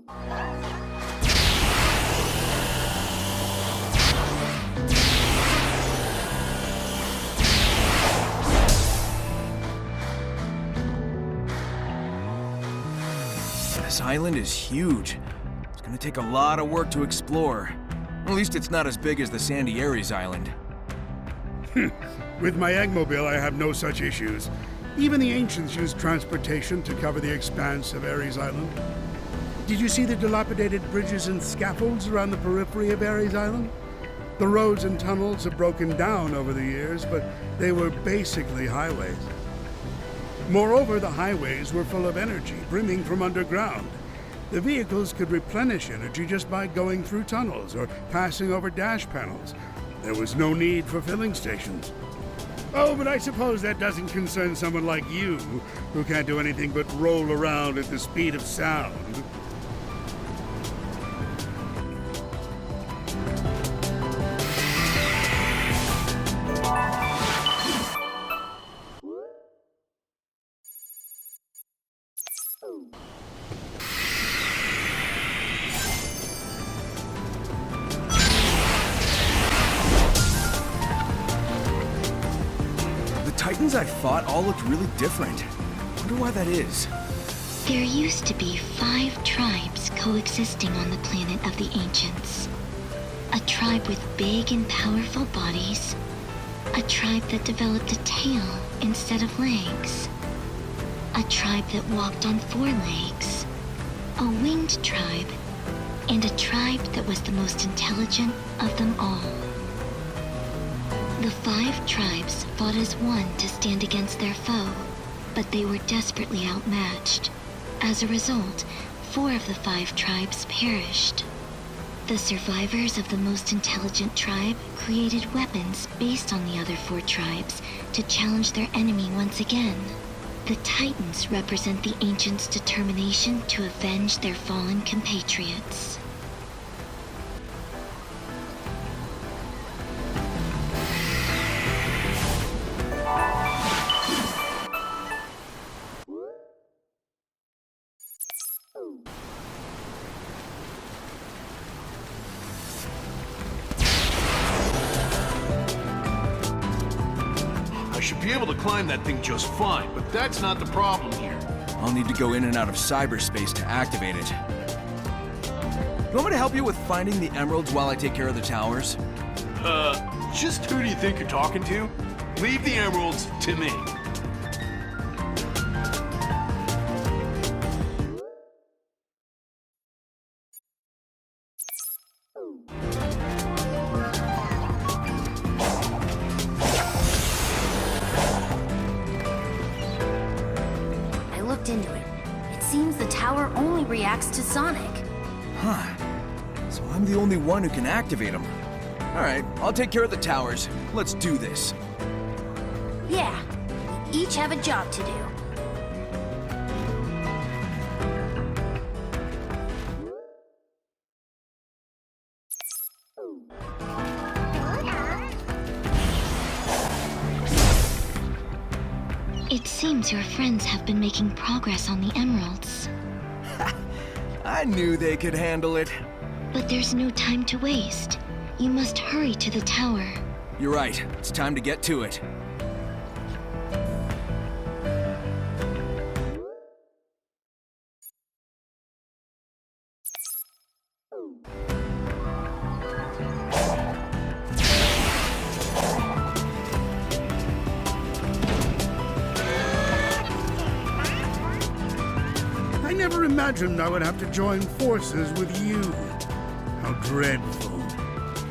This island is huge. It's gonna take a lot of work to explore. At least it's not as big as the Sandy Ares Island. With my Eggmobile, I have no such issues. Even the ancients used transportation to cover the expanse of Ares Island. Did you see the dilapidated bridges and scaffolds around the periphery of Ares Island? The roads and tunnels have broken down over the years, but they were basically highways. Moreover, the highways were full of energy, brimming from underground. The vehicles could replenish energy just by going through tunnels or passing over dash panels. There was no need for filling stations. Oh, but I suppose that doesn't concern someone like you, who can't do anything but roll around at the speed of sound. Titans I fought all looked really different. Wonder why that is. There used to be 5 tribes coexisting on the planet of the ancients. A tribe with big and powerful bodies. A tribe that developed a tail instead of legs. A tribe that walked on 4 legs. A winged tribe. And a tribe that was the most intelligent of them all. The 5 tribes fought as one to stand against their foe, but they were desperately outmatched. As a result, 4 of the 5 tribes perished. The survivors of the most intelligent tribe created weapons based on the other 4 tribes to challenge their enemy once again. The Titans represent the ancients' determination to avenge their fallen compatriots. I should be able to climb that thing just fine, but that's not the problem here. I'll need to go in and out of cyberspace to activate it. You want me to help you with finding the emeralds while I take care of the towers? Just who do you think you're talking to? Leave the emeralds to me. Into it. It seems the tower only reacts to Sonic. Huh. So I'm the only one who can activate them. Alright, I'll take care of the towers. Let's do this. Yeah, we each have a job to do. It seems your friends have been making progress on the emeralds. I knew they could handle it. But there's no time to waste. You must hurry to the tower. You're right. It's time to get to it. I never imagined I would have to join forces with you. How dreadful.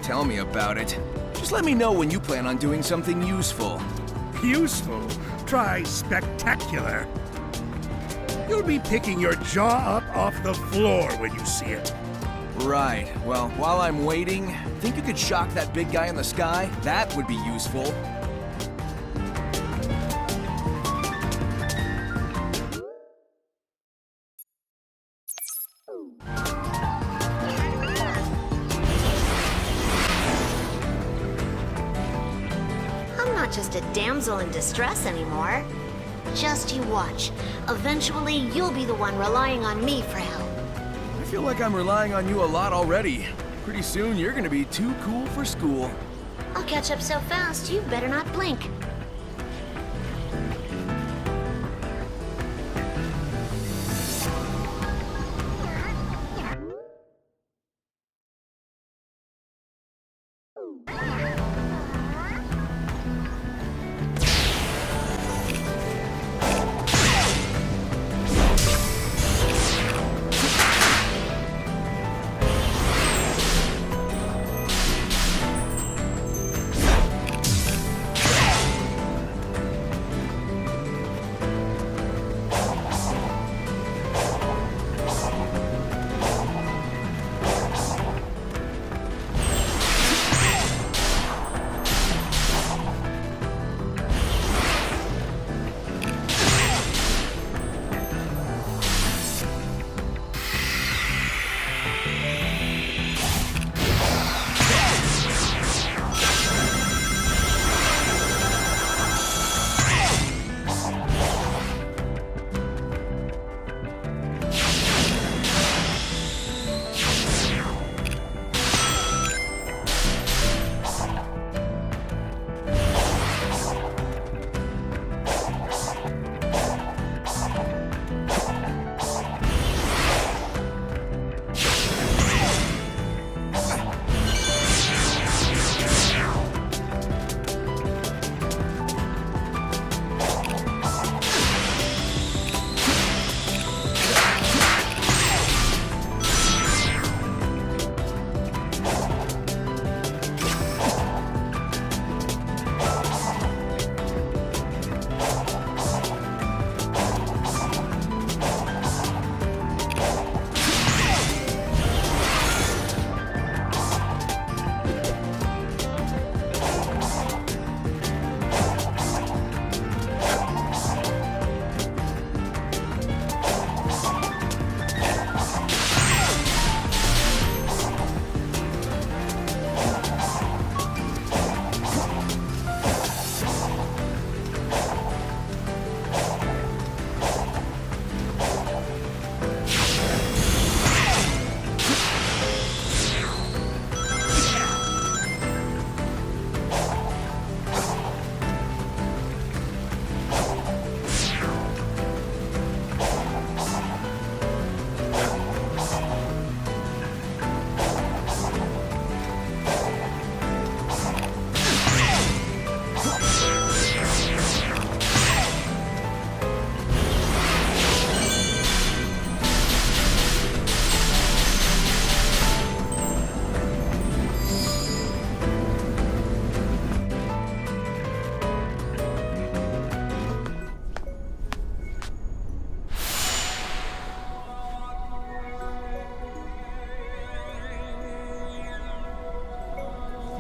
Tell me about it. Just let me know when you plan on doing something useful. Useful? Try spectacular. You'll be picking your jaw up off the floor when you see it. Right. Well, while I'm waiting, think you could shock that big guy in the sky? That would be useful. I'm not just a damsel in distress anymore. Just you watch. Eventually, you'll be the one relying on me for help. I feel like I'm relying on you a lot already. Pretty soon, you're gonna be too cool for school. I'll catch up so fast, you better not blink.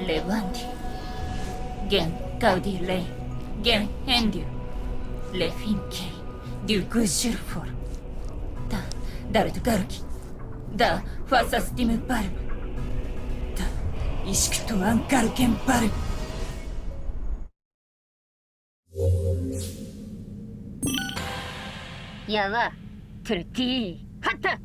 Levante, gen gaudi lei, gen hendiu, le finke, du gujurfor. Da, darutu garuki, da, fasastim bar. Da, ishkutu ankar gen bar. Yawa, turki, hatta!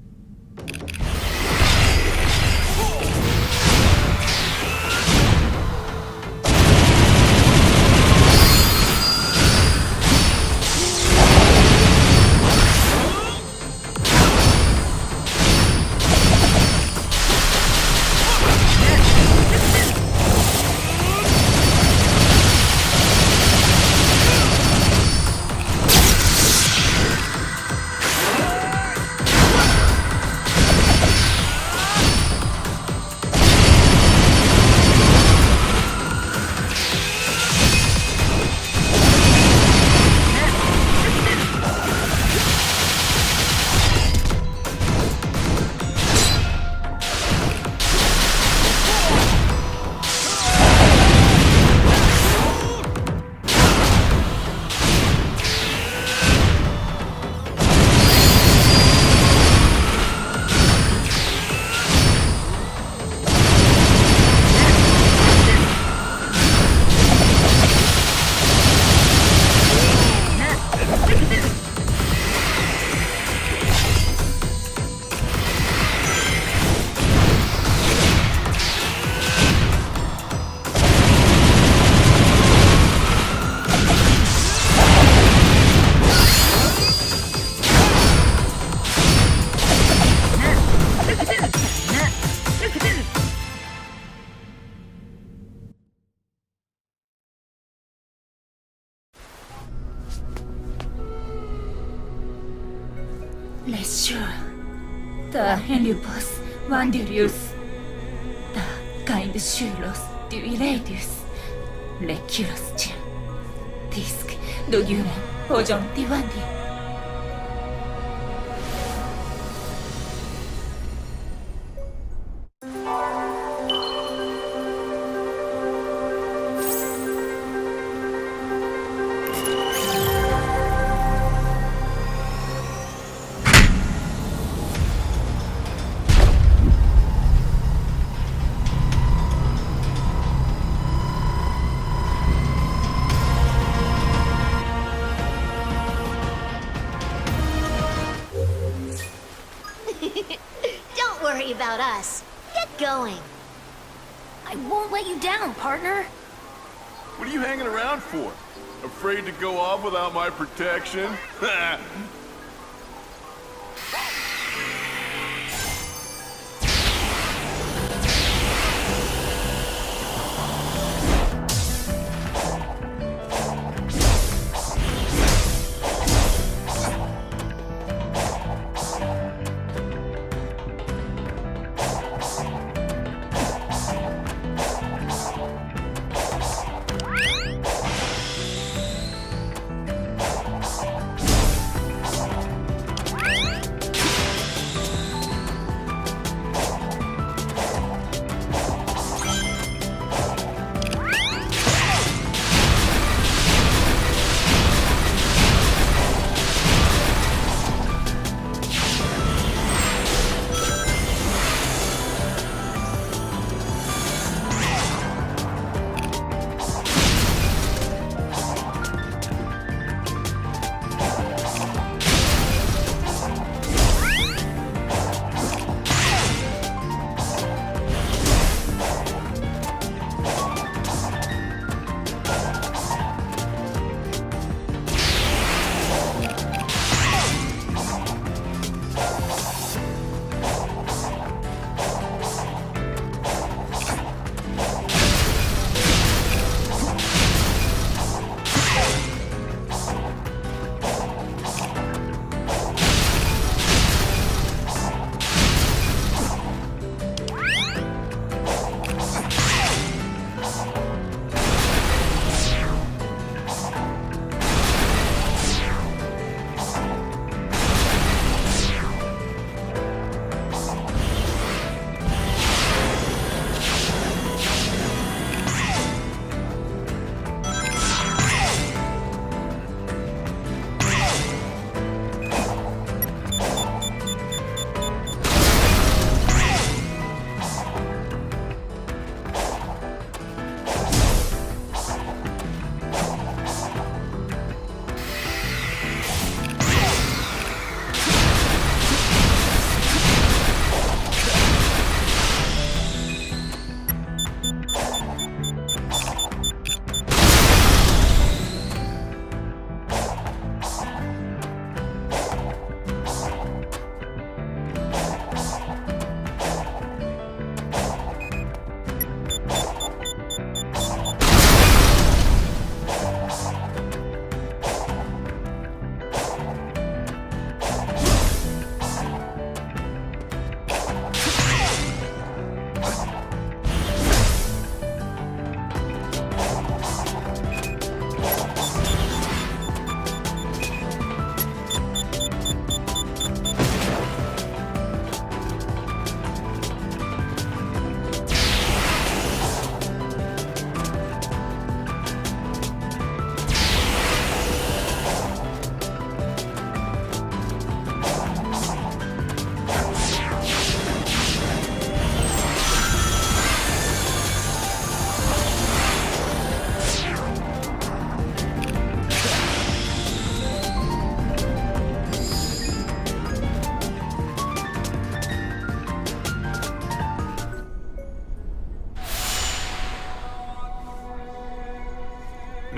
Lesure, the Heliopus Vandirius, the kind Shuros Duiradius, Leculus Gem, Disc Nodulen Ojon Divandi. Don't worry about us. Get going. I won't let you down, partner. What are you hanging around for? Afraid to go off without my protection?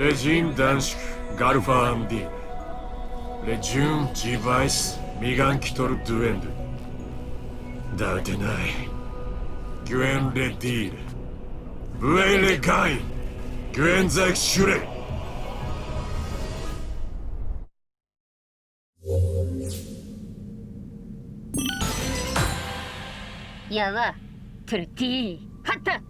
레진 단식 가르파 암디 레준 지바이스 미간 키토르 두엔드 다데나이 규엔 레딜 부에레 가인 규엔 작 슈레 야와 트르티 하타.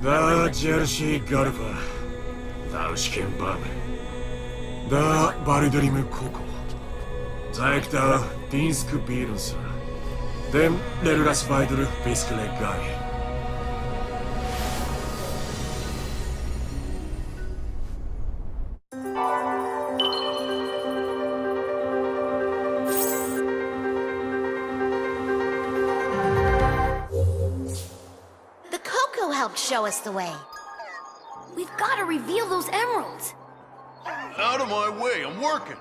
다 제르시 가르파 다우시켄 밤 다 바르드리ム코코 자익다 딘스크 비룬사 댐 레르라스 바이드르 비스클레 가이 The Coco helped show us the way. We've got to reveal those emeralds. Out of my way, I'm working.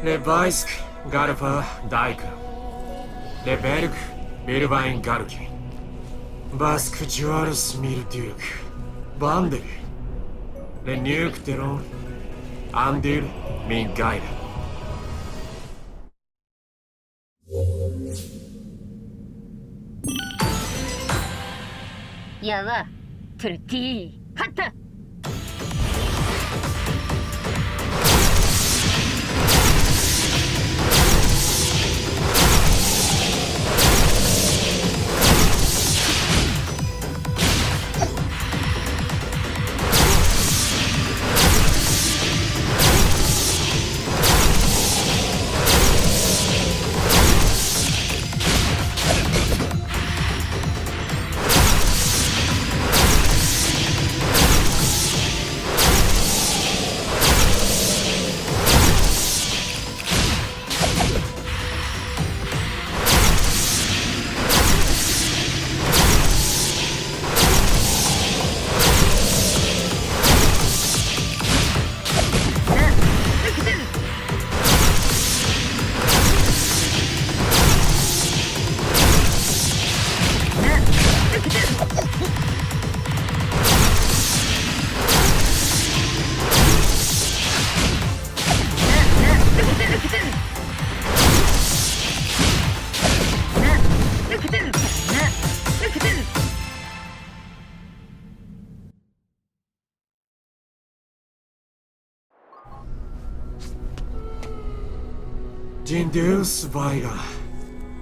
레바이스크 가르파 다이크 레베르크 밀바인 가르키 바스크 주아르스 밀듀크 반데르 레뉴크테론 안딜 민가이르 야와 트르티 하타. Jindu Spyga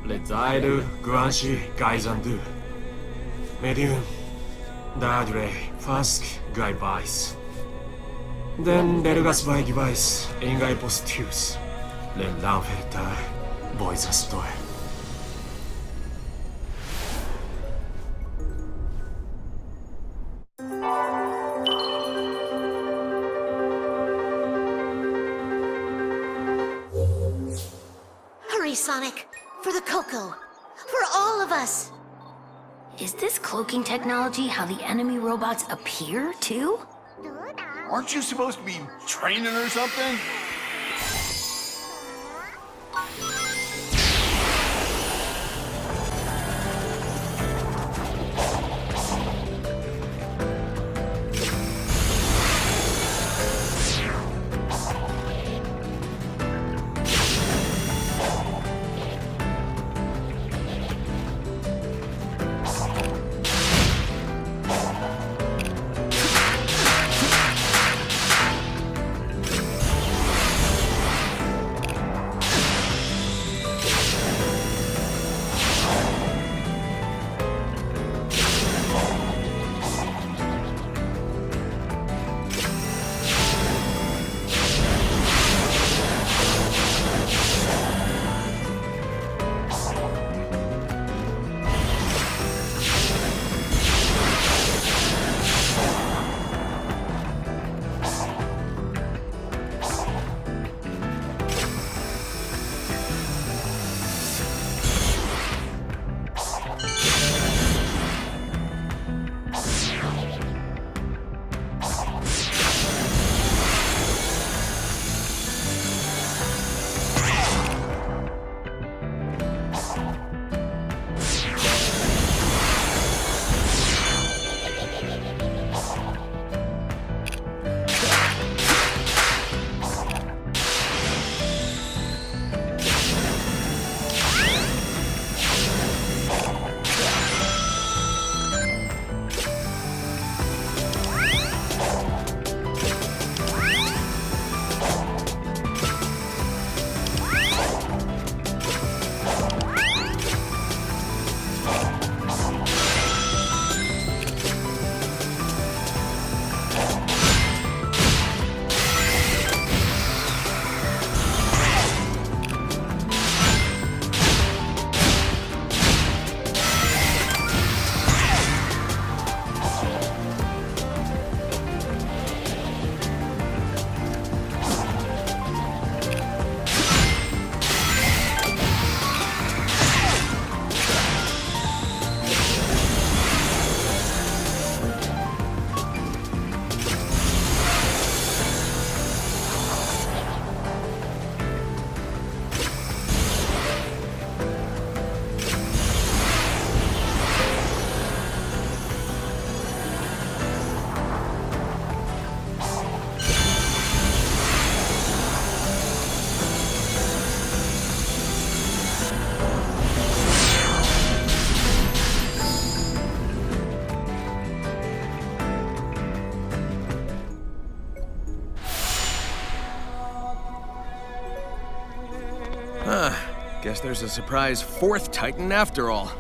Lezaire Guanshi Gaizandu Medium Dadre Fask Guy Vice Then Delgas by Device Ingai Postus Len Lanferta Boys Store Hurry, Sonic! For the Coco! For all of us! Is this cloaking technology how the enemy robots appear, too? Aren't you supposed to be training or something? Guess there's a surprise fourth Titan after all.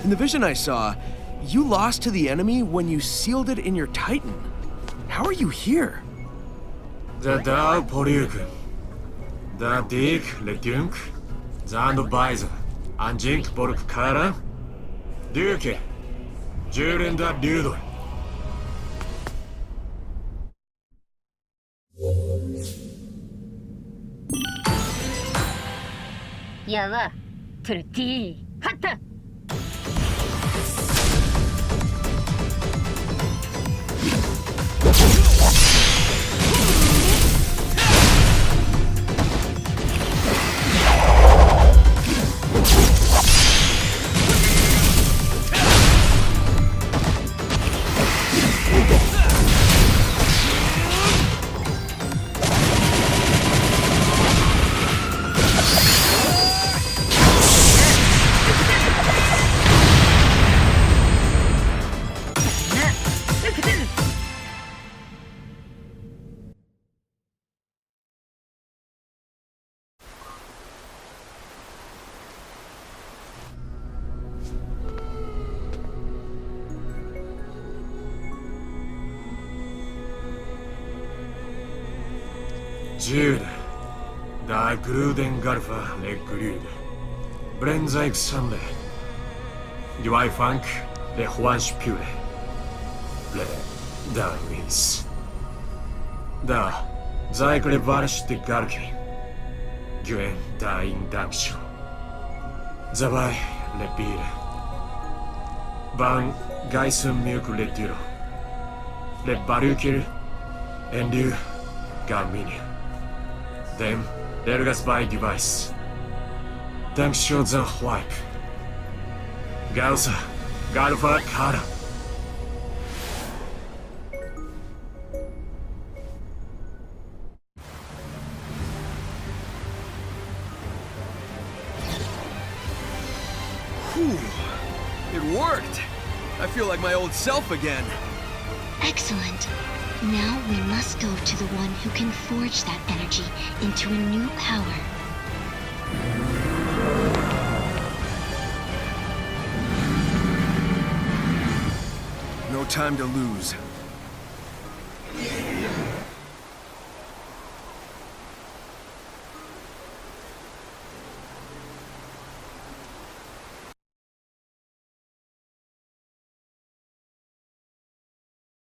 In the vision I saw, you lost to the enemy when you sealed it in your Titan. How are you here? The Dao Poryuk, the Dig Ledunk, Zand Bison, Anjink Bork Kara, Duke, Jurenda Dudo. やわトゥルティーハッタ Jude, Da Gruden Garfa Le Grude, Brenzaik Sunday, Duai Funk Le Juanch Pure, Le Darwins. Da Zaik Le Varsh de Garki, Gwen Da In Dangsho, Zavai Le Bire, Ban Gaisum Milk Le Duro, Le Barukir, Endu Garminian. Then, Dergas by device. Dangsho Zan Wipe. Gausa, Galfa Kara. Whew. It worked. I feel like my old self again. Excellent. Now we must go to the one who can forge that energy into a new power. No time to lose.